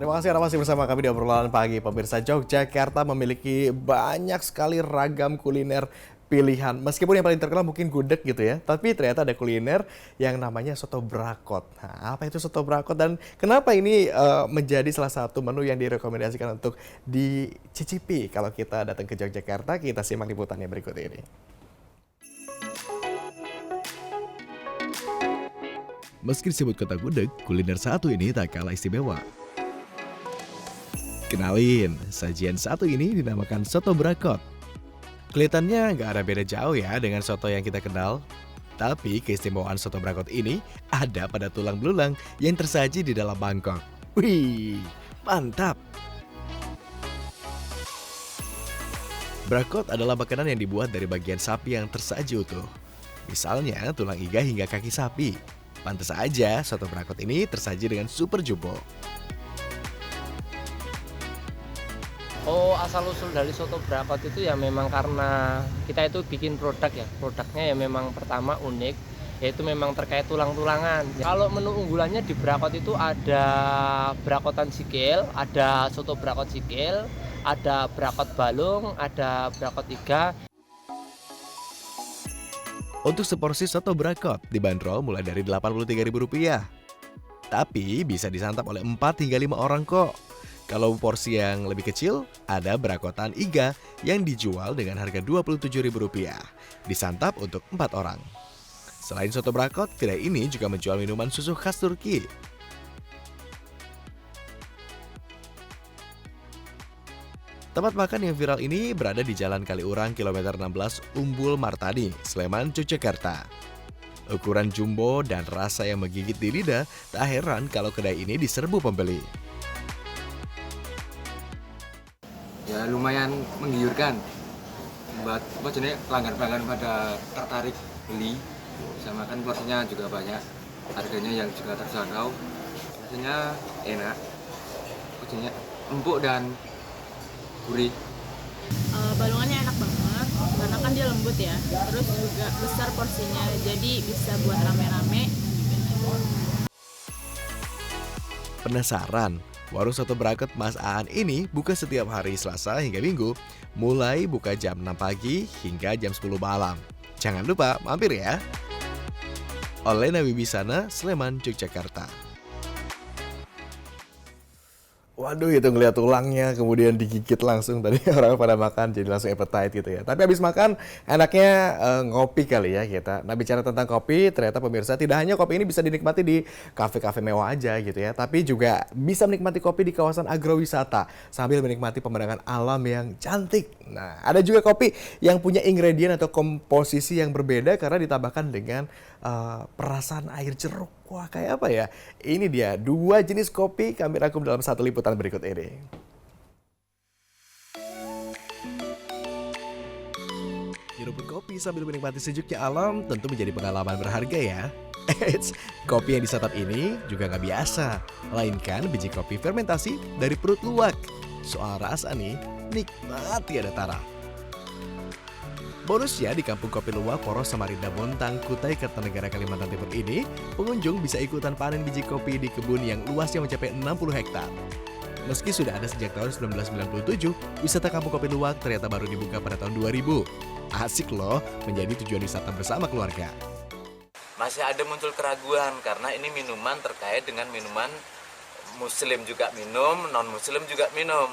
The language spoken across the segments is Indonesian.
Terima kasih Anda masih bersama kami di obrolan pagi. Pemirsa, Yogyakarta memiliki banyak sekali ragam kuliner pilihan. Meskipun yang paling terkenal mungkin gudeg gitu ya, tapi ternyata ada kuliner yang namanya soto brakot. Nah, apa itu soto brakot dan kenapa ini menjadi salah satu menu yang direkomendasikan untuk dicicipi kalau kita datang ke Yogyakarta? Kita simak liputannya berikut ini. Meski disebut kota gudeg, kuliner satu ini tak kalah istimewa. Kenalin, sajian satu ini dinamakan soto brakot. Kelihatannya nggak ada beda jauh ya dengan soto yang kita kenal. Tapi keistimewaan soto brakot ini ada pada tulang belulang yang tersaji di dalam mangkok. Wih, mantap! Brakot adalah makanan yang dibuat dari bagian sapi yang tersaji utuh. Misalnya tulang iga hingga kaki sapi. Pantas aja soto brakot ini tersaji dengan super jumbo. Oh, asal-usul dari soto brakot itu ya memang karena kita itu bikin produk ya. Produknya ya memang pertama unik, yaitu memang terkait tulang-tulangan. Kalau menu unggulannya di brakot itu ada brakotan sikil, ada soto brakot sikil, ada brakot balung, ada brakot iga. Untuk seporsi soto brakot dibanderol mulai dari Rp83.000. Tapi bisa disantap oleh 4 hingga 5 orang kok. Kalau porsi yang lebih kecil, ada brakotan iga yang dijual dengan harga Rp27.000. Disantap untuk 4 orang. Selain soto brakot, kedai ini juga menjual minuman susu khas Turki. Tempat makan yang viral ini berada di Jalan Kaliurang kilometer 16 Umbul Martani, Sleman, Yogyakarta. Ukuran jumbo dan rasa yang menggigit di lidah, tak heran kalau kedai ini diserbu pembeli. Ya lumayan menggiurkan buat pelanggan-pelanggan pada tertarik beli, sama kan porsinya juga banyak, harganya yang juga terjangkau, rasanya enak, porsinya empuk dan gurih. Balungannya enak banget karena kan dia lembut ya, terus juga besar porsinya, jadi bisa buat rame-rame. Penasaran? Warung soto brakot Mas Aan ini buka setiap hari Selasa hingga Minggu, mulai buka jam 6 pagi hingga jam 10 malam. Jangan lupa mampir ya. Olena Wibisana, Sleman, Yogyakarta. Waduh, itu ngeliat tulangnya kemudian digigit langsung tadi orang pada makan jadi langsung appetite gitu ya. Tapi habis makan enaknya ngopi kali ya kita. Nah, bicara tentang kopi, ternyata pemirsa tidak hanya kopi ini bisa dinikmati di kafe-kafe mewah aja gitu ya, tapi juga bisa menikmati kopi di kawasan agrowisata sambil menikmati pemandangan alam yang cantik. Nah, ada juga kopi yang punya ingredient atau komposisi yang berbeda karena ditambahkan dengan perasan air jeruk. Wah, kayak apa ya? Ini dia 2 jenis kopi kami rangkum dalam satu liputan berikut ini. Nyeruput kopi sambil menikmati sejuknya alam tentu menjadi pengalaman berharga ya. Eits, kopi yang disantap ini juga nggak biasa, melainkan biji kopi fermentasi dari perut luwak. Soal rasa nih, nikmat tiada tara. Bonusnya di Kampung Kopi Luwak Poros Samarinda Bontang, Kutai Kartanegara, Kalimantan Timur ini, pengunjung bisa ikutan panen biji kopi di kebun yang luasnya mencapai 60 hektar. Meski sudah ada sejak tahun 1997, wisata Kampung Kopi Luwak ternyata baru dibuka pada tahun 2000. Asik loh menjadi tujuan wisata bersama keluarga. Masih ada muncul keraguan karena ini minuman terkait dengan minuman muslim juga minum, non-muslim juga minum.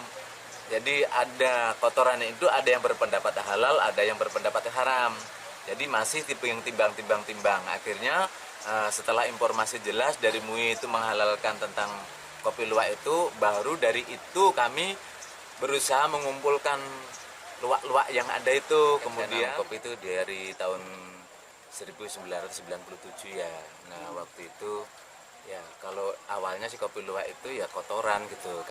Jadi ada kotorannya itu, ada yang berpendapat halal, ada yang berpendapat haram. Jadi masih tipe yang timbang. Akhirnya setelah informasi jelas dari MUI itu menghalalkan tentang kopi luwak itu, baru dari itu kami berusaha mengumpulkan luwak-luwak yang ada itu. Kemudian kopi itu dari tahun 1997 ya. Nah waktu itu ya kalau awalnya sih kopi luwak itu ya kotoran gitu.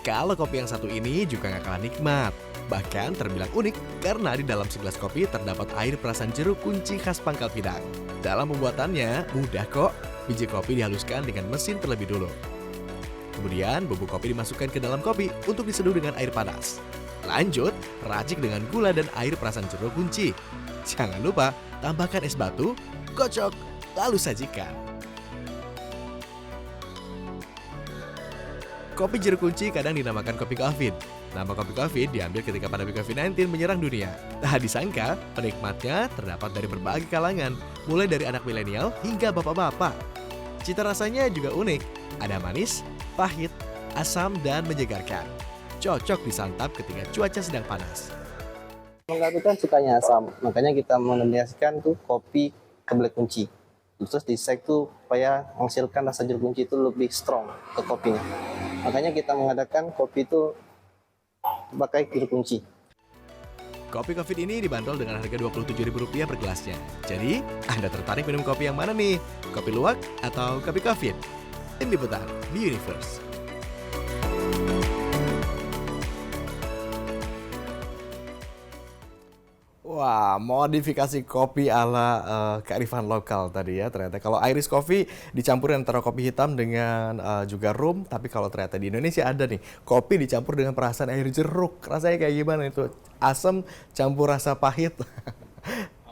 Kalau kopi yang satu ini juga gak kalah nikmat. Bahkan terbilang unik karena di dalam segelas kopi terdapat air perasan jeruk kunci khas Pangkal Pinang. Dalam pembuatannya mudah kok, biji kopi dihaluskan dengan mesin terlebih dulu. Kemudian bubuk kopi dimasukkan ke dalam kopi untuk diseduh dengan air panas. Lanjut, racik dengan gula dan air perasan jeruk kunci. Jangan lupa tambahkan es batu, kocok, lalu sajikan. Kopi jeruk kunci kadang dinamakan kopi COVID. Nama kopi COVID diambil ketika pandemi COVID-19 menyerang dunia. Tak disangka, penikmatnya terdapat dari berbagai kalangan, mulai dari anak milenial hingga bapak-bapak. Cita rasanya juga unik, ada manis, pahit, asam, dan menyegarkan. Cocok disantap ketika cuaca sedang panas. Enggak itu kan sukanya asam, makanya kita mendominasikan tuh kopi kebelet kunci. Terus di sek tuh supaya menghasilkan rasa jeruk kunci itu lebih strong ke kopinya. Makanya kita mengadakan kopi itu pakai jeruk kunci. Kopi COVID ini dibanderol dengan harga Rp27.000 per gelasnya. Jadi, Anda tertarik minum kopi yang mana nih? Kopi luwak atau kopi COVID? Tim Liputan di Universe. Wah, modifikasi kopi ala kearifan lokal tadi ya ternyata. Kalau Irish Coffee dicampur antara kopi hitam dengan juga rum, tapi kalau ternyata di Indonesia ada nih, kopi dicampur dengan perasan air jeruk. Rasanya kayak gimana itu? Asam campur rasa pahit.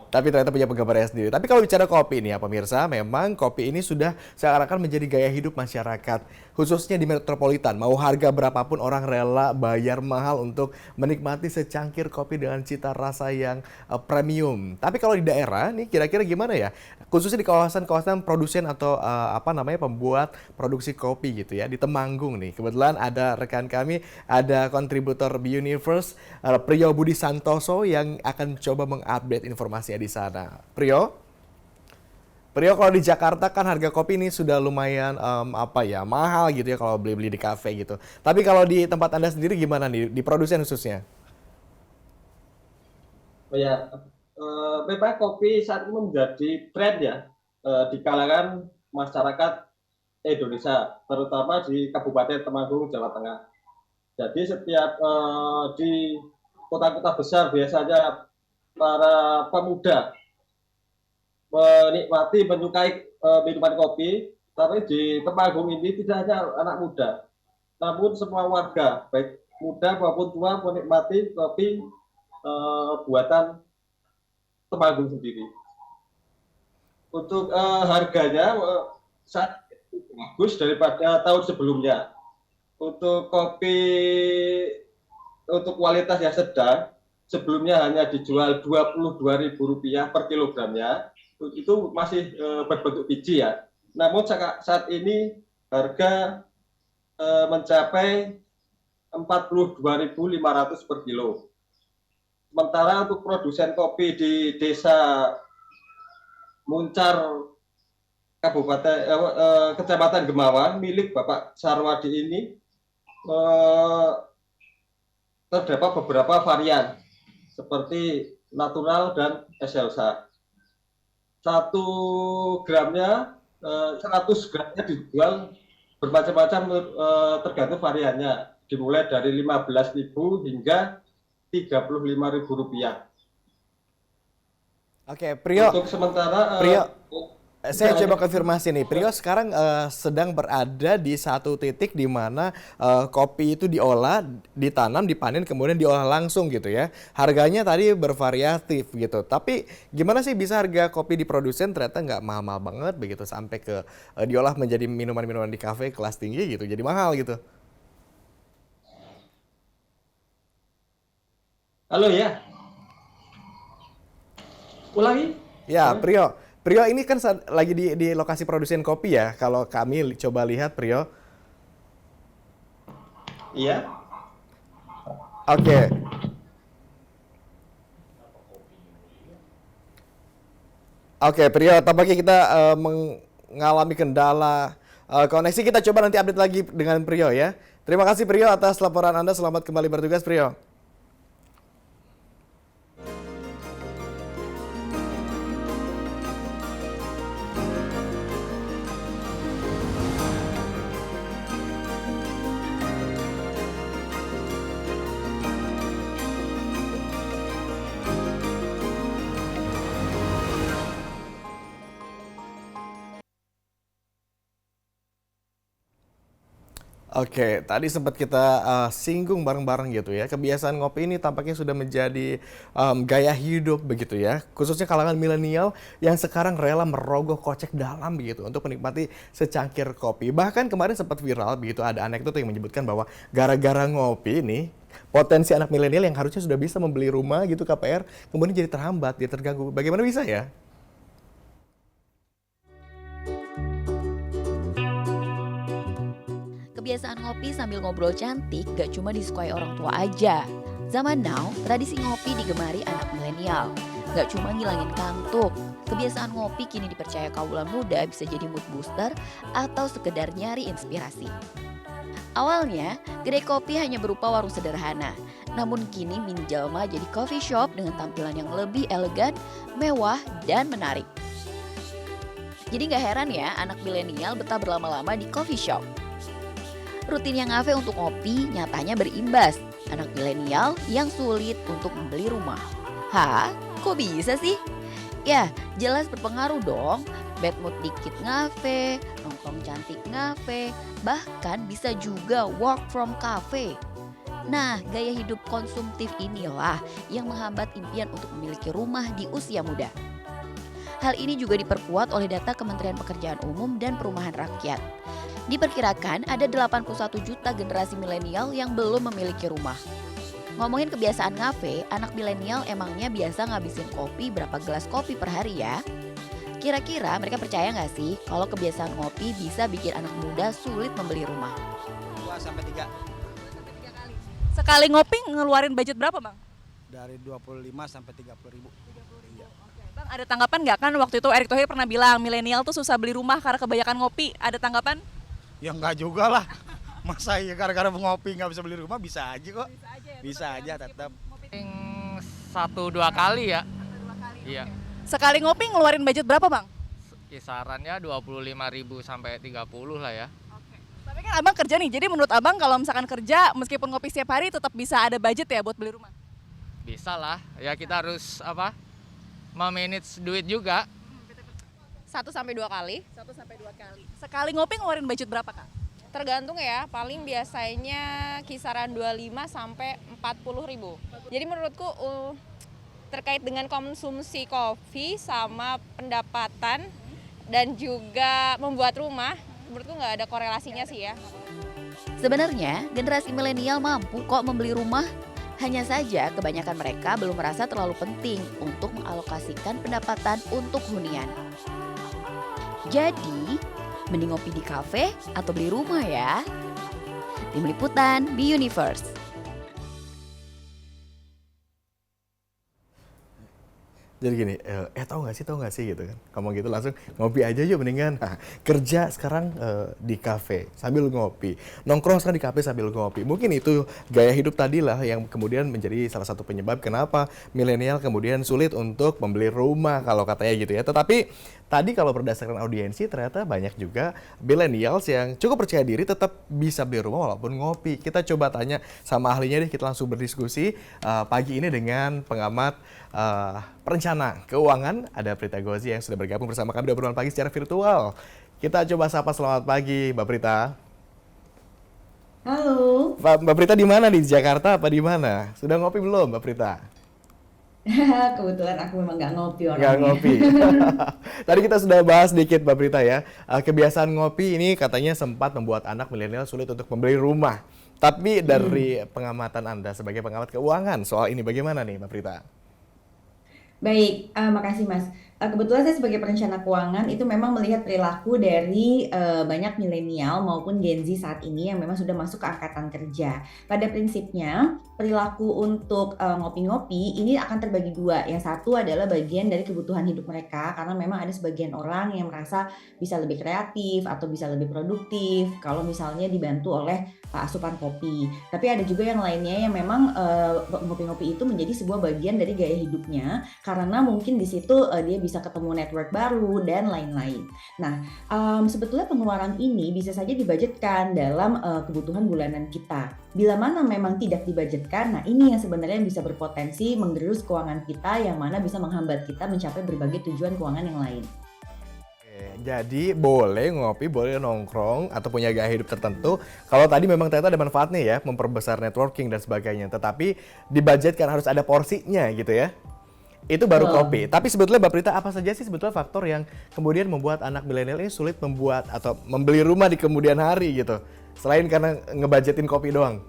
Tapi ternyata punya penggemarnya sendiri. Tapi kalau bicara kopi nih ya pemirsa, memang kopi ini sudah seakan-akan menjadi gaya hidup masyarakat. Khususnya di metropolitan, mau harga berapapun orang rela bayar mahal untuk menikmati secangkir kopi dengan cita rasa yang premium. Tapi kalau di daerah nih kira-kira gimana ya? Khususnya di kawasan-kawasan produsen atau pembuat produksi kopi gitu ya, di Temanggung nih. Kebetulan ada rekan kami, ada kontributor Be Universe, Priyo Budi Santoso yang akan coba mengupdate informasinya di sana. Priyo, kalau di Jakarta kan harga kopi ini sudah lumayan mahal gitu ya kalau beli-beli di kafe gitu. Tapi kalau di tempat Anda sendiri gimana nih, di produsen khususnya? Oh ya, memang kopi saat ini menjadi tren ya di kalangan masyarakat Indonesia, terutama di Kabupaten Temanggung, Jawa Tengah. Jadi setiap di kota-kota besar biasanya para pemuda menikmati, menyukai minuman kopi, tapi di Temanggung ini tidak hanya anak muda, namun semua warga, baik muda maupun tua, menikmati kopi buatan Temanggung sendiri. Untuk harganya sangat bagus daripada tahun sebelumnya. Untuk kopi untuk kualitas yang sedang, sebelumnya hanya dijual Rp22.000 per kilogramnya. Itu masih berbentuk biji ya. Namun saat ini harga mencapai Rp42.500 per kilo. Sementara untuk produsen kopi di Desa Muncar, Kecamatan Gemawan, milik Bapak Sarwadi ini terdapat beberapa varian seperti natural dan excelsa. 100 gramnya dijual bermacam-macam tergantung variannya, dimulai dari Rp15.000 hingga Rp35.000. Oke, Priyo. Untuk sementara saya coba konfirmasi nih, Priyo sekarang sedang berada di satu titik di mana kopi itu diolah, ditanam, dipanen, kemudian diolah langsung gitu ya. Harganya tadi bervariatif gitu. Tapi gimana sih bisa harga kopi di produsen ternyata nggak mahal-mahal banget begitu sampai ke diolah menjadi minuman-minuman di kafe kelas tinggi gitu, jadi mahal gitu. halo ya. Ulangi. Ya, Priyo ini kan lagi di lokasi produsen kopi ya. Kalau kami coba lihat Priyo. Iya. Oke. Oke, Priyo, tampaknya kita mengalami kendala koneksi. Kita coba nanti update lagi dengan Priyo ya. Terima kasih Priyo atas laporan Anda. Selamat kembali bertugas Priyo. Oke, tadi sempat kita singgung bareng-bareng gitu ya. Kebiasaan ngopi ini tampaknya sudah menjadi gaya hidup begitu ya. Khususnya kalangan milenial yang sekarang rela merogoh kocek dalam begitu untuk menikmati secangkir kopi. Bahkan kemarin sempat viral begitu, ada anekdot yang menyebutkan bahwa gara-gara ngopi nih, potensi anak milenial yang harusnya sudah bisa membeli rumah gitu KPR, kemudian jadi terhambat, dia terganggu. Bagaimana bisa ya? Kebiasaan ngopi sambil ngobrol cantik gak cuma disukai orang tua aja. Zaman now, tradisi ngopi digemari anak milenial. Gak cuma ngilangin kantuk, kebiasaan ngopi kini dipercaya kaulan muda bisa jadi mood booster atau sekedar nyari inspirasi. Awalnya, kedai kopi hanya berupa warung sederhana. Namun kini menjelma jadi coffee shop dengan tampilan yang lebih elegan, mewah, dan menarik. Jadi gak heran ya anak milenial betah berlama-lama di coffee shop. Rutinnya ngafe untuk ngopi nyatanya berimbas. Anak milenial yang sulit untuk membeli rumah. Hah? Kok bisa sih? Ya, jelas berpengaruh dong. Bad mood dikit ngafe, nongkrong cantik ngafe, bahkan bisa juga work from cafe. Nah, gaya hidup konsumtif inilah yang menghambat impian untuk memiliki rumah di usia muda. Hal ini juga diperkuat oleh data Kementerian Pekerjaan Umum dan Perumahan Rakyat. Diperkirakan ada 81 juta generasi milenial yang belum memiliki rumah. Ngomongin kebiasaan ngafe, anak milenial emangnya biasa ngabisin kopi berapa gelas kopi per hari ya? Kira-kira mereka percaya nggak sih kalau kebiasaan ngopi bisa bikin anak muda sulit membeli rumah? 2-3. Sekali ngopi ngeluarin budget berapa Bang? Dari 25 sampai 30 ribu. Iya. Bang, ada tanggapan nggak? Kan waktu itu Erick Thohir pernah bilang milenial tuh susah beli rumah karena kebanyakan ngopi. Ada tanggapan? Ya enggak juga lah. Masa ya gara-gara ngopi nggak bisa beli rumah, bisa aja kok. Bisa aja tetap. 1-2 kali ya. Iya. Sekali ngopi ngeluarin budget berapa Bang? Kisarannya 25.000 sampai 30 lah ya. Tapi kan Abang kerja nih, jadi menurut Abang kalau misalkan kerja meskipun ngopi setiap hari tetap bisa ada budget ya buat beli rumah? Bisa lah. Ya kita harus memanage duit juga. 1-2 kali. 1-2 kali. Sekali ngopi ngeluarin budget berapa Kak? Tergantung ya, paling biasanya kisaran 25 sampai 40 ribu. Jadi menurutku terkait dengan konsumsi kopi sama pendapatan dan juga membuat rumah, menurutku nggak ada korelasinya sih ya. Sebenarnya generasi milenial mampu kok membeli rumah. Hanya saja kebanyakan mereka belum merasa terlalu penting untuk mengalokasikan pendapatan untuk hunian. Jadi, mending ngopi di kafe atau beli rumah ya. Tim Liputan, Be Universe. Jadi gini, tahu nggak sih gitu kan, ngomong gitu langsung ngopi aja yuk mendingan. Nah, kerja sekarang di kafe sambil ngopi, nongkrong sekarang di kafe sambil ngopi. Mungkin itu gaya hidup tadi lah yang kemudian menjadi salah satu penyebab kenapa milenial kemudian sulit untuk membeli rumah kalau katanya gitu ya. Tetapi tadi kalau berdasarkan audiensi ternyata banyak juga millennials yang cukup percaya diri tetap bisa beli rumah walaupun ngopi. Kita coba tanya sama ahlinya deh, kita langsung berdiskusi pagi ini dengan pengamat perencana keuangan, ada Prita Gozi yang sudah bergabung bersama kami di obrolan pagi secara virtual. Kita coba sapa, selamat pagi Mbak Prita. Halo. Mbak Prita di mana, di Jakarta apa di mana? Sudah ngopi belum Mbak Prita? Kebetulan aku memang nggak ngopi orangnya. Nggak ngopi. Tadi kita sudah bahas sedikit Mbak Prita ya. Kebiasaan ngopi ini katanya sempat membuat anak milenial sulit untuk membeli rumah. Tapi dari pengamatan Anda sebagai pengamat keuangan soal ini bagaimana nih Mbak Prita? Baik, makasih Mas. Kebetulan saya sebagai perencana keuangan itu memang melihat perilaku dari banyak milenial maupun Gen Z saat ini yang memang sudah masuk ke angkatan kerja. Pada prinsipnya, perilaku untuk ngopi-ngopi ini akan terbagi dua. Yang satu adalah bagian dari kebutuhan hidup mereka, karena memang ada sebagian orang yang merasa bisa lebih kreatif atau bisa lebih produktif kalau misalnya dibantu oleh asupan kopi. Tapi ada juga yang lainnya yang memang ngopi-ngopi itu menjadi sebuah bagian dari gaya hidupnya, karena mungkin di situ dia bisa ketemu network baru dan lain-lain. Nah, sebetulnya pengeluaran ini bisa saja dibudgetkan dalam kebutuhan bulanan kita. Bila mana memang tidak dibudgetkan, nah ini yang sebenarnya bisa berpotensi menggerus keuangan kita, yang mana bisa menghambat kita mencapai berbagai tujuan keuangan yang lain. Jadi boleh ngopi, boleh nongkrong atau punya gaya hidup tertentu. Kalau tadi memang ternyata ada manfaatnya ya, memperbesar networking dan sebagainya. Tetapi dibudgetkan harus ada porsinya gitu ya. Itu baru kopi. Tapi sebetulnya Mbak Prita, apa saja sih sebetulnya faktor yang kemudian membuat anak milenial ini sulit membuat atau membeli rumah di kemudian hari gitu? Selain karena ngebudgetin kopi doang.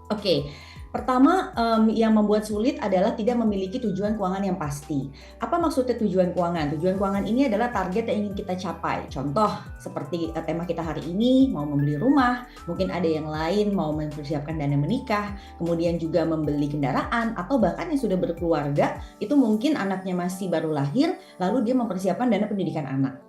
Oke, pertama yang membuat sulit adalah tidak memiliki tujuan keuangan yang pasti. Apa maksudnya tujuan keuangan? Tujuan keuangan ini adalah target yang ingin kita capai. Contoh seperti tema kita hari ini, mau membeli rumah, mungkin ada yang lain mau mempersiapkan dana menikah, kemudian juga membeli kendaraan, atau bahkan yang sudah berkeluarga, itu mungkin anaknya masih baru lahir, lalu dia mempersiapkan dana pendidikan anak.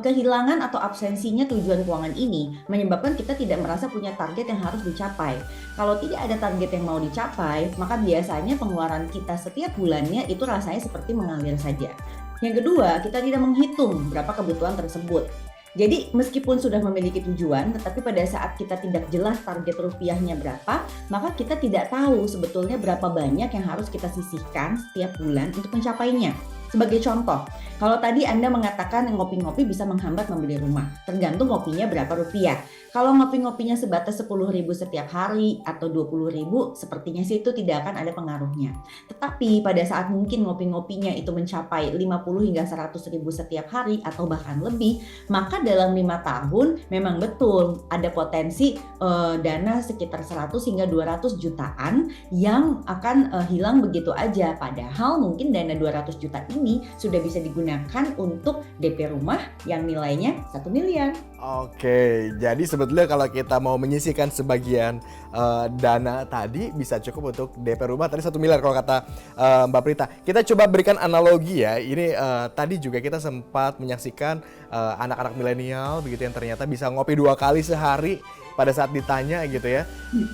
Kehilangan atau absensinya tujuan keuangan ini menyebabkan kita tidak merasa punya target yang harus dicapai. Kalau tidak ada target yang mau dicapai, maka biasanya pengeluaran kita setiap bulannya itu rasanya seperti mengalir saja. Yang kedua, kita tidak menghitung berapa kebutuhan tersebut. Jadi meskipun sudah memiliki tujuan, tetapi pada saat kita tidak jelas target rupiahnya berapa, maka kita tidak tahu sebetulnya berapa banyak yang harus kita sisihkan setiap bulan untuk mencapainya. Sebagai contoh, kalau tadi Anda mengatakan ngopi-ngopi bisa menghambat membeli rumah, tergantung ngopinya berapa rupiah. Kalau ngopi-ngopinya sebatas 10.000 setiap hari atau 20.000, sepertinya sih itu tidak akan ada pengaruhnya. Tetapi pada saat mungkin ngopi-ngopinya itu mencapai 50 hingga 100.000 setiap hari atau bahkan lebih, maka dalam 5 tahun memang betul ada potensi dana sekitar 100 hingga 200 jutaan yang akan hilang begitu aja. Padahal mungkin dana 200 juta ini sudah bisa digunakan untuk DP rumah yang nilainya 1 miliar. Oke, jadi sebetulnya kalau kita mau menyisihkan sebagian dana tadi bisa cukup untuk DP rumah tadi 1 miliar kalau kata Mbak Prita. Kita coba berikan analogi ya. Ini tadi juga kita sempat menyaksikan anak-anak milenial begitu yang ternyata bisa ngopi 2 kali sehari pada saat ditanya gitu ya.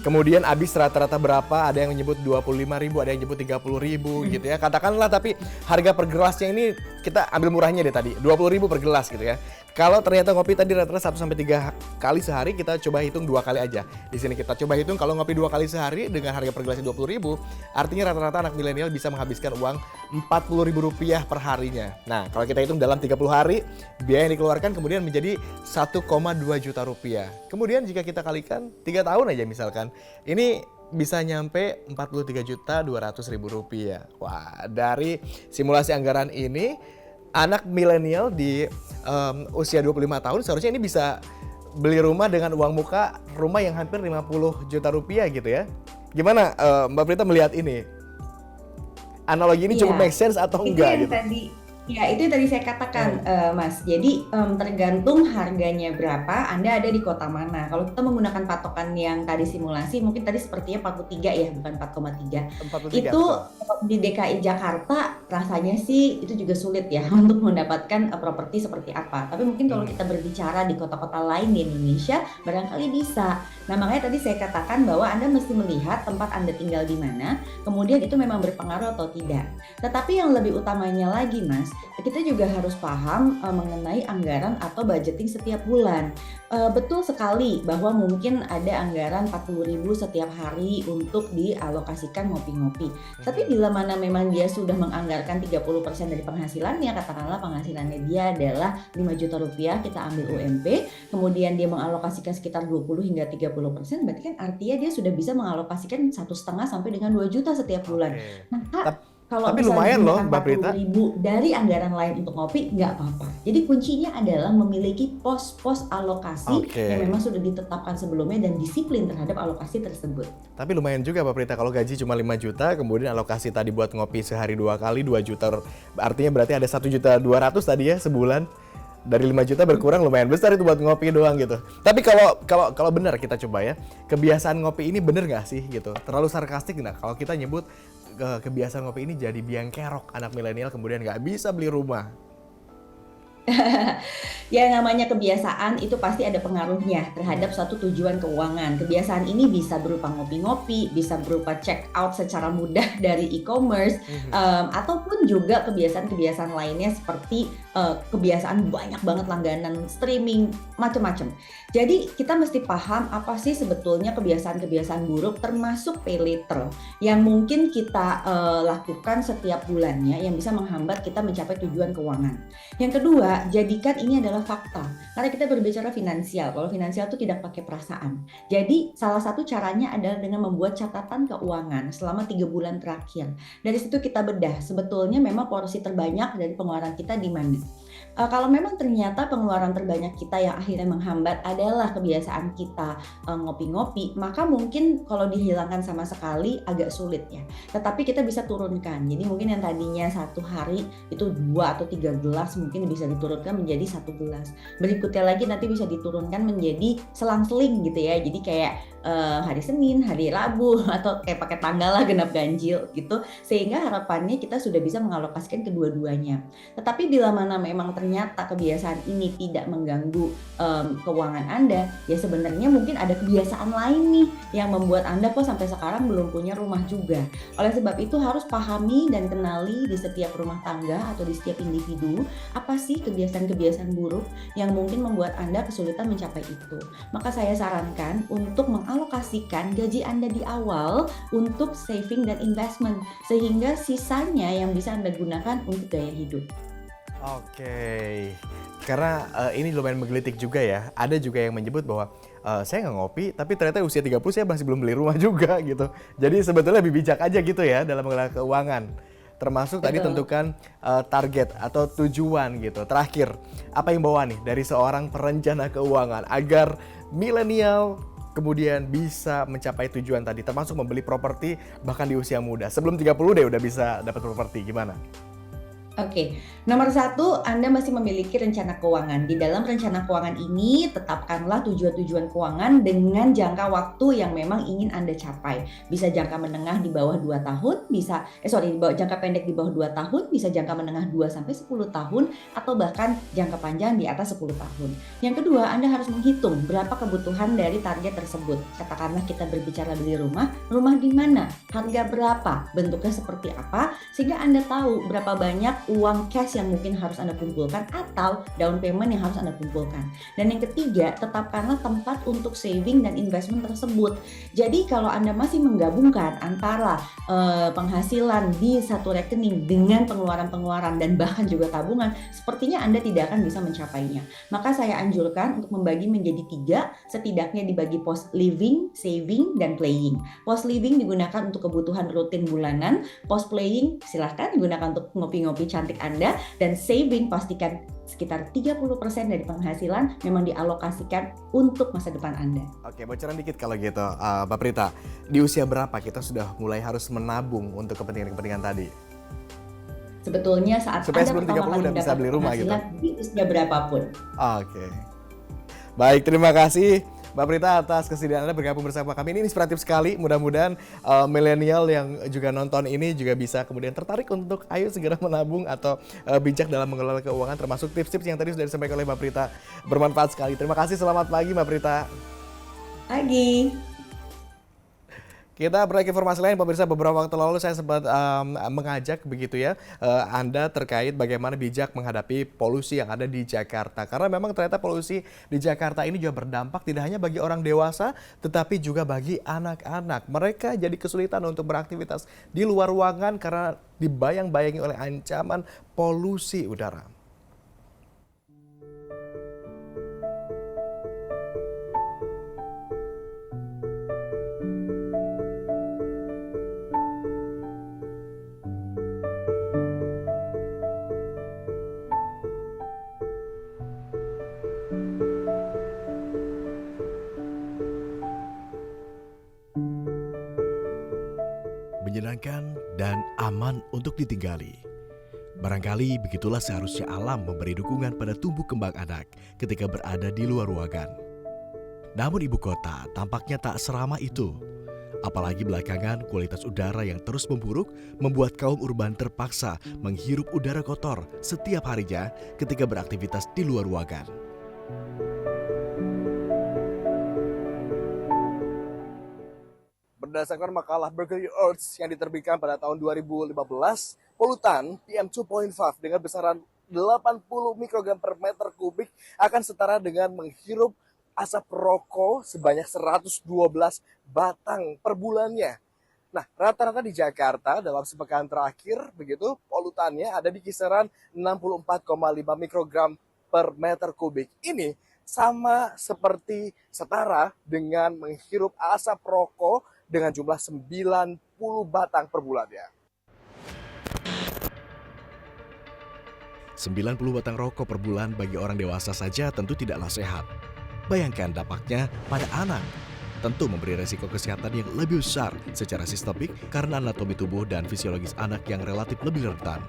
Kemudian habis rata-rata berapa? Ada yang menyebut 25.000, ada yang menyebut 30.000 gitu ya. Katakanlah tapi harga per gelasnya ini kita ambil murahnya deh tadi, 20.000 per gelas gitu ya. Kalau ternyata ngopi tadi rata-rata 1-3 kali sehari, kita coba hitung 2 kali aja. Di sini kita coba hitung kalau ngopi 2 kali sehari dengan harga per gelasnya 20.000, artinya rata-rata anak milenial bisa menghabiskan uang Rp40.000 per harinya. Nah, kalau kita hitung dalam 30 hari, biaya yang dikeluarkan kemudian menjadi 1,2 juta rupiah. Kemudian jika kita kalikan 3 tahun aja misalkan, ini bisa nyampe Rp43.200.000. Wah, dari simulasi anggaran ini, anak milenial di usia 25 tahun seharusnya ini bisa beli rumah dengan uang muka rumah yang hampir 50 juta rupiah gitu ya. Gimana Mbak Prita melihat ini? Analogi ini cukup make sense atau enggak gitu? Itu yang tadi saya katakan Mas. Jadi tergantung harganya berapa, Anda ada di kota mana. Kalau kita menggunakan patokan yang tadi simulasi, mungkin tadi sepertinya 43 ya, bukan 4,3. Itu di DKI Jakarta rasanya sih itu juga sulit ya untuk mendapatkan properti seperti apa. Tapi mungkin kalau kita berbicara di kota-kota lain di Indonesia, barangkali bisa. Nah, makanya tadi saya katakan bahwa Anda mesti melihat tempat Anda tinggal di mana, kemudian itu memang berpengaruh atau tidak. Tetapi yang lebih utamanya lagi Mas, kita juga harus paham mengenai anggaran atau budgeting setiap bulan. Betul sekali bahwa mungkin ada anggaran 40.000 setiap hari untuk dialokasikan ngopi-ngopi. Tapi bila mana memang dia sudah menganggarkan 30% dari penghasilannya, katakanlah penghasilannya dia adalah 5 juta rupiah, kita ambil UMP, kemudian dia mengalokasikan sekitar 20 hingga 30%, berarti kan artinya dia sudah bisa mengalokasikan 1,5 sampai dengan 2 juta setiap bulan. Nah, kalau tapi lumayan loh Mbak Prita. 40.000 dari anggaran lain untuk ngopi nggak apa-apa. Jadi kuncinya adalah memiliki pos-pos alokasi yang memang sudah ditetapkan sebelumnya dan disiplin terhadap alokasi tersebut. Tapi lumayan juga Mbak Prita kalau gaji cuma 5 juta, kemudian alokasi tadi buat ngopi sehari 2 kali 2 juta. Artinya berarti ada 1.200.000 tadi ya sebulan. Dari 5 juta berkurang lumayan besar itu buat ngopi doang gitu. Tapi kalau benar kita coba ya, kebiasaan ngopi ini bener nggak sih gitu? Terlalu sarkastik nggak kalau kita nyebut kebiasaan ngopi ini jadi biang kerok anak milenial kemudian nggak bisa beli rumah? Ya namanya kebiasaan itu pasti ada pengaruhnya terhadap suatu tujuan keuangan. Kebiasaan ini bisa berupa ngopi-ngopi, bisa berupa check out secara mudah dari e-commerce, ataupun juga kebiasaan-kebiasaan lainnya seperti kebiasaan banyak banget langganan streaming, macam-macam. Jadi kita mesti paham apa sih sebetulnya kebiasaan-kebiasaan buruk termasuk pay later yang mungkin kita lakukan setiap bulannya yang bisa menghambat kita mencapai tujuan keuangan. Yang kedua, kedua, jadikan ini adalah fakta. Karena kita berbicara finansial. Kalau finansial itu tidak pakai perasaan. Jadi salah satu caranya adalah dengan membuat catatan keuangan selama 3 bulan terakhir. Dari situ kita bedah sebetulnya memang porsi terbanyak dari pengeluaran kita di mana. Kalau memang ternyata pengeluaran terbanyak kita yang akhirnya menghambat adalah kebiasaan kita ngopi-ngopi, maka mungkin kalau dihilangkan sama sekali agak sulit ya. Tetapi kita bisa turunkan. Jadi mungkin yang tadinya 1 hari itu 2 atau 3 gelas mungkin bisa diturunkan menjadi 1 gelas. Berikutnya lagi nanti bisa diturunkan menjadi selang-seling gitu ya. Jadi kayak hari Senin, hari Rabu atau kayak pakai tanggal lah genap ganjil gitu. Sehingga harapannya kita sudah bisa mengalokasikan kedua-duanya. Tetapi bila mana memang ternyata kebiasaan ini tidak mengganggu keuangan Anda, ya sebenarnya mungkin ada kebiasaan lain nih yang membuat Anda kok sampai sekarang belum punya rumah juga. Oleh sebab itu harus pahami dan kenali di setiap rumah tangga atau di setiap individu apa sih kebiasaan-kebiasaan buruk yang mungkin membuat Anda kesulitan mencapai itu. Maka saya sarankan untuk mengalokasikan gaji Anda di awal untuk saving dan investment sehingga sisanya yang bisa Anda gunakan untuk gaya hidup. Oke, karena ini lumayan menggelitik juga ya. Ada juga yang menyebut bahwa saya nggak ngopi, tapi ternyata usia 30 saya masih belum beli rumah juga gitu. Jadi sebetulnya lebih bijak aja gitu ya dalam mengelola keuangan. Termasuk tadi tentukan target atau tujuan gitu. Terakhir, apa himbauan nih dari seorang perencana keuangan agar milenial kemudian bisa mencapai tujuan tadi, termasuk membeli properti bahkan di usia muda. Sebelum 30 deh udah bisa dapat properti, gimana? Oke, nomor 1, Anda masih memiliki rencana keuangan. Di dalam rencana keuangan ini, tetapkanlah tujuan-tujuan keuangan dengan jangka waktu yang memang ingin Anda capai. Bisa jangka menengah di bawah 2 tahun, jangka pendek di bawah 2 tahun, bisa jangka menengah 2-10 tahun, atau bahkan jangka panjang di atas 10 tahun. Yang kedua, Anda harus menghitung berapa kebutuhan dari target tersebut. Katakanlah kita berbicara beli rumah di mana, harga berapa, bentuknya seperti apa, sehingga Anda tahu berapa banyak uang cash yang mungkin harus Anda kumpulkan atau down payment yang harus Anda kumpulkan. Dan yang ketiga, tetapkanlah tempat untuk saving dan investment tersebut. Jadi kalau Anda masih menggabungkan antara penghasilan di satu rekening dengan pengeluaran-pengeluaran dan bahkan juga tabungan, sepertinya Anda tidak akan bisa mencapainya. Maka saya anjurkan untuk membagi menjadi 3, setidaknya dibagi post living, saving, dan playing. Post living digunakan untuk kebutuhan rutin bulanan, post playing silahkan digunakan untuk ngopi-ngopi cantik Anda, dan saving pastikan sekitar 30% dari penghasilan memang dialokasikan untuk masa depan Anda. Oke, bocoran dikit kalau gitu, Mbak Prita. Di usia berapa kita sudah mulai harus menabung untuk kepentingan-kepentingan tadi? Sebetulnya saat supaya Anda pertama kali udah bisa beli rumah gitu. Di usia berapapun. Oke. Baik, terima kasih Mbak Prita atas kesediaan Anda bergabung bersama kami. Ini inspiratif sekali. Mudah-mudahan milenial yang juga nonton ini juga bisa kemudian tertarik untuk ayo segera menabung atau bijak dalam mengelola keuangan, termasuk tips-tips yang tadi sudah disampaikan oleh Mbak Prita. Bermanfaat sekali. Terima kasih. Selamat pagi Mbak Prita. Pagi. Kita beralih ke informasi lain, pemirsa. Beberapa waktu lalu saya sempat mengajak begitu ya Anda terkait bagaimana bijak menghadapi polusi yang ada di Jakarta. Karena memang ternyata polusi di Jakarta ini juga berdampak tidak hanya bagi orang dewasa, tetapi juga bagi anak-anak. Mereka jadi kesulitan untuk beraktivitas di luar ruangan karena dibayang-bayangi oleh ancaman polusi udara. Menyenangkan dan aman untuk ditinggali. Barangkali begitulah seharusnya alam memberi dukungan pada tumbuh kembang anak ketika berada di luar ruangan. Namun ibu kota tampaknya tak seramah itu. Apalagi belakangan kualitas udara yang terus memburuk membuat kaum urban terpaksa menghirup udara kotor setiap harinya ketika beraktivitas di luar ruangan. Berdasarkan makalah Berkeley Earth yang diterbitkan pada tahun 2015, polutan PM2.5 dengan besaran 80 mikrogram per meter kubik akan setara dengan menghirup asap rokok sebanyak 112 batang per bulannya. Nah, rata-rata di Jakarta dalam sepekan terakhir begitu polutannya ada di kisaran 64,5 mikrogram per meter kubik. Ini sama seperti setara dengan menghirup asap rokok dengan jumlah 90 batang per bulannya. 90 batang rokok per bulan bagi orang dewasa saja tentu tidaklah sehat. Bayangkan dampaknya pada anak. Tentu memberi resiko kesehatan yang lebih besar secara sistemik karena anatomi tubuh dan fisiologis anak yang relatif lebih rentan.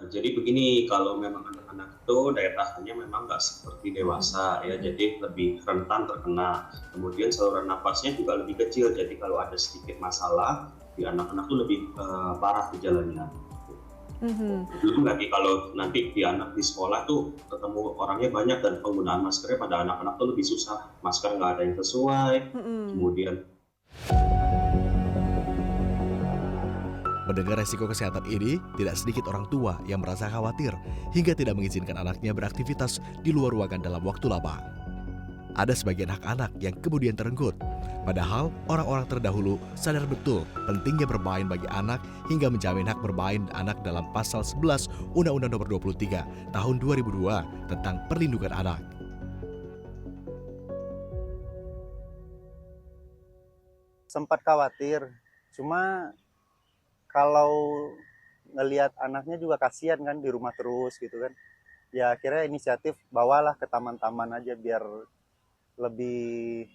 Jadi begini, kalau memang anak-anak itu daya tahannya memang nggak seperti dewasa ya, jadi lebih rentan terkena. Kemudian saluran napasnya juga lebih kecil, jadi kalau ada sedikit masalah di anak-anak itu lebih parah gejalanya. Belum lagi kalau nanti di anak di sekolah tuh ketemu orangnya banyak dan penggunaan maskernya pada anak-anak tuh lebih susah, masker nggak ada yang sesuai. Kemudian mendengar resiko kesehatan ini, tidak sedikit orang tua yang merasa khawatir hingga tidak mengizinkan anaknya beraktivitas di luar ruangan dalam waktu lama. Ada sebagian anak-anak yang kemudian terenggut. Padahal orang-orang terdahulu sadar betul pentingnya bermain bagi anak hingga menjamin hak bermain anak dalam pasal 11 Undang-Undang Nomor 23 Tahun 2002 tentang perlindungan anak. Sempat khawatir, cuma kalau ngelihat anaknya juga kasihan kan di rumah terus gitu kan. Ya akhirnya inisiatif bawalah ke taman-taman aja biar lebih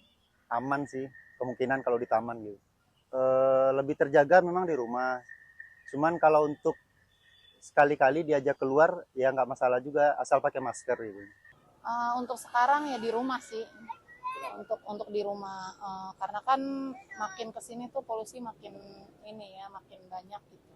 aman sih kemungkinan kalau di taman gitu. Lebih terjaga memang di rumah. Cuman kalau untuk sekali-kali diajak keluar ya nggak masalah juga asal pakai masker gitu. Untuk sekarang ya di rumah sih. Untuk di rumah karena kan makin kesini tuh polusi makin ini ya makin banyak gitu.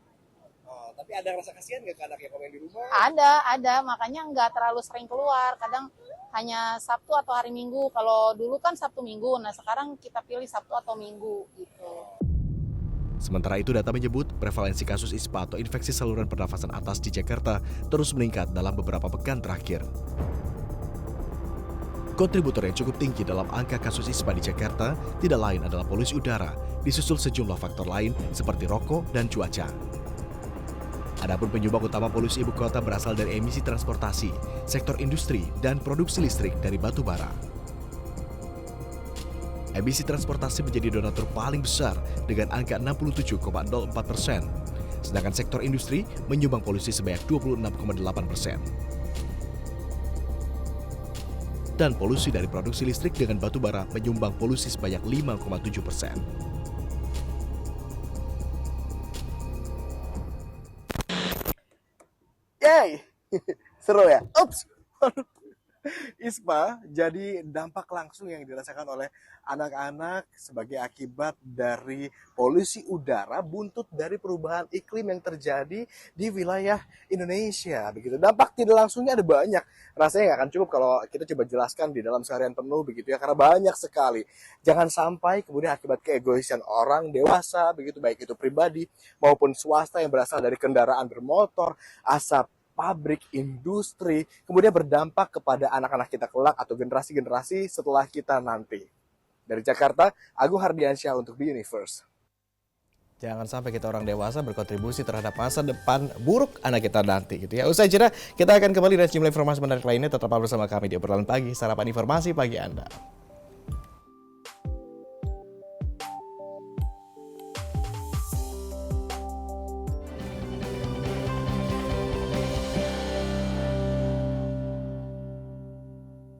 Tapi ada rasa kasihan nggak ke anak yang main di rumah? Ada makanya nggak terlalu sering keluar, kadang hanya Sabtu atau hari Minggu. Kalau dulu kan Sabtu Minggu, nah sekarang kita pilih Sabtu atau Minggu gitu. Sementara itu data menyebut prevalensi kasus ISPA atau infeksi saluran pernafasan atas di Jakarta terus meningkat dalam beberapa pekan terakhir. Kontributor yang cukup tinggi dalam angka kasus ISPA di Jakarta tidak lain adalah polusi udara, disusul sejumlah faktor lain seperti rokok dan cuaca. Adapun penyumbang utama polusi ibu kota berasal dari emisi transportasi, sektor industri, dan produksi listrik dari batu bara. Emisi transportasi menjadi donatur paling besar dengan angka 67,04%, sedangkan sektor industri menyumbang polusi sebanyak 26,8%. Dan polusi dari produksi listrik dengan batu bara menyumbang polusi sebanyak 5,7%. Yay! Seru ya? Ups! ISPA jadi dampak langsung yang dirasakan oleh anak-anak sebagai akibat dari polusi udara buntut dari perubahan iklim yang terjadi di wilayah Indonesia. Begitu. Dampak tidak langsungnya ada banyak. Rasanya nggak akan cukup kalau kita coba jelaskan di dalam seharian penuh begitu ya, karena banyak sekali. Jangan sampai kemudian akibat keegoisan orang dewasa begitu, baik itu pribadi maupun swasta yang berasal dari kendaraan bermotor, asap pabrik, industri, kemudian berdampak kepada anak-anak kita kelak atau generasi-generasi setelah kita nanti. Dari Jakarta, Agung Hardiansyah untuk The Universe. Jangan sampai kita orang dewasa berkontribusi terhadap masa depan buruk anak kita nanti gitu ya. Usai jeda, kita akan kembali dengan sejumlah informasi menarik lainnya. Tetap bersama kami di Obrolan Pagi, sarapan informasi pagi Anda.